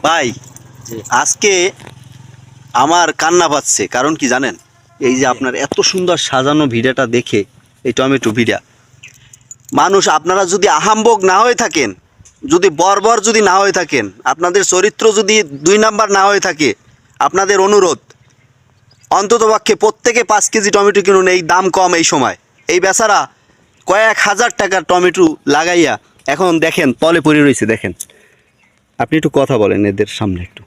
ভাই আজকে আমার কান্না পাচ্ছে, কারণ কি জানেন? এই যে আপনার এত সুন্দর সাজানো ভিডিওটা দেখে, এই টমেটো ভিডিও, মানুষ আপনারা যদি আহাম্বক না হয়ে থাকেন, যদি বর্বর যদি না হয়ে থাকেন, আপনাদের চরিত্র যদি 2 নাম্বার না হয়ে থাকে, আপনাদের অনুরোধ অন্ততপক্ষে প্রত্যেকে 5 কেজি টমেটো কিনুন। এই দাম কম, এই সময় এই বেচারা কয়েক হাজার টাকার টমেটো লাগাইয়া এখন দেখেন তলে পড়ে রয়েছে। দেখেন, আপনি একটু কথা বলেন এদের সামনে একটু।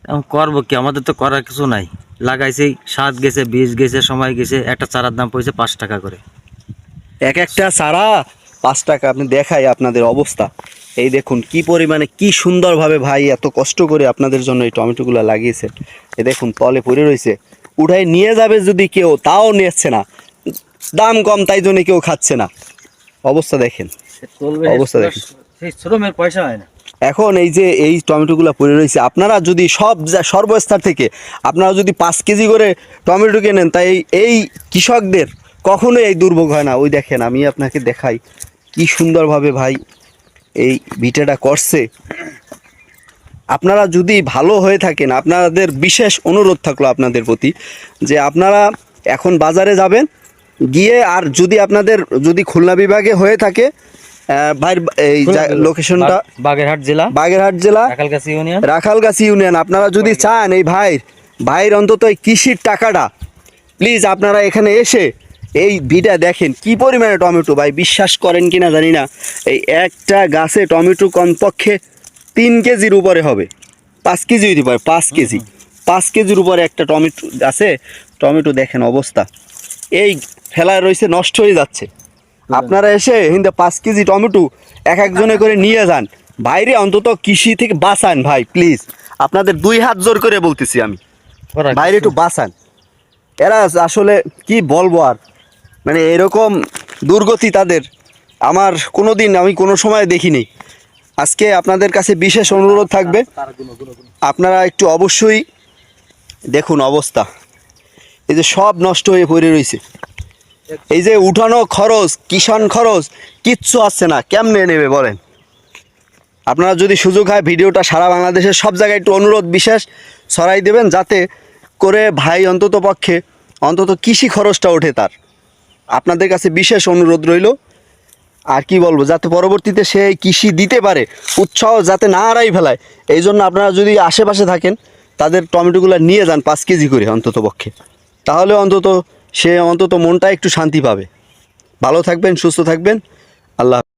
এখন করবো কি, আমাদের তো করার কিছু নাই। লাগাইছি, সাত গেছে, বীজ গেছে, সময় গেছে। একটা চারার দাম পড়েছে 5 টাকা করে, এক একটা চারা 5 টাকা। আপনি দেখাই আপনাদের অবস্থা। এই দেখুন কি পরিমাণে, কি সুন্দরভাবে ভাই এত কষ্ট করে আপনাদের জন্য এই টমেটোগুলো লাগিয়েছে। এই দেখুন তলে পড়ে রয়েছে, উঠাই নিয়ে যাবে যদি কেউ, তাও নিচ্ছে না। দাম কম তাই জন্য কেউ খাচ্ছে না। অবস্থা দেখেন, অবস্থা দেখেন। সেই শ্রমের পয়সা হয় না। এখন এই যে এই টমেটোগুলো পড়ে রয়েছে, আপনারা যদি সর্বস্তর থেকে আপনারা যদি 5 কেজি করে টমেটো কেনেন, তাই এই কৃষকদের কখনোই এই দুর্ভোগ হয় না। ওই দেখেন, আমি আপনাকে দেখাই কি সুন্দরভাবে ভাই এই ভিটাটা করছে। আপনারা যদি ভালো হয়ে থাকেন, আপনাদের বিশেষ অনুরোধ থাকলো আপনাদের প্রতি যে আপনারা এখন বাজারে যাবেন গিয়ে, আর যদি আপনাদের যদি খুলনা বিভাগে হয়ে থাকে, ভাই এই লোকেশনটা বাগেরহাট জেলা, রাখালগাছি ইউনিয়ন। আপনারা যদি চান এই ভাইয়ের অন্তত এই কৃষির টাকাটা, প্লিজ আপনারা এখানে এসে এই ভিটা দেখেন কি পরিমাণে টমেটো। ভাই বিশ্বাস করেন কিনা জানি না, এই একটা গাছে টমেটো কমপক্ষে 3 কেজির উপরে হবে। 5 কেজি হইতে পারে, 5 কেজির উপরে একটা টমেটো গাছে টমেটো। দেখেন অবস্থা, এই ফেলায় রয়েছে, নষ্ট হয়ে যাচ্ছে। আপনারা এসে হিন্দে 5 কেজি টমেটো এক একজনে করে নিয়ে যান। বাইরে অন্তত কৃষি থেকে বাঁচান ভাই, প্লিজ আপনাদের 2 হাত জোর করে বলতেছি আমি, বাইরে একটু বাঁচান। এরা আসলে কি বলবো আর, মানে এরকম দুর্গতি তাদের আমি কোনো সময় দেখিনি। আজকে আপনাদের কাছে বিশেষ অনুরোধ থাকবে, আপনারা একটু অবশ্যই দেখুন অবস্থা। এই যে সব নষ্ট হয়ে পড়ে রয়েছে, এই যে উঠানো খরচ, কিষাণ খরচ কিচ্ছু আসছে না। কেমনে নেবে বলেন? আপনারা যদি সুযোগ হয় ভিডিওটা সারা বাংলাদেশের সব জায়গায় একটু অনুরোধ বিশেষ ছড়াই দেবেন, যাতে করে ভাই অন্তত পক্ষে অন্তত কৃষি খরচটা ওঠে তার। আপনাদের কাছে বিশেষ অনুরোধ রইল। আর কি বলবো, যাতে পরবর্তীতে সে কৃষি দিতে পারে, উৎসাহ যাতে না হারাই ফেলায়। এই জন্য আপনারা যদি আশেপাশে থাকেন, তাদের টমেটোগুলো নিয়ে যান 5 কেজি করে অন্তত পক্ষে, তাহলে সে অন্তত মনটা একটু শান্তি পাবে। ভালো থাকবেন, সুস্থ থাকবেন, আল্লাহ।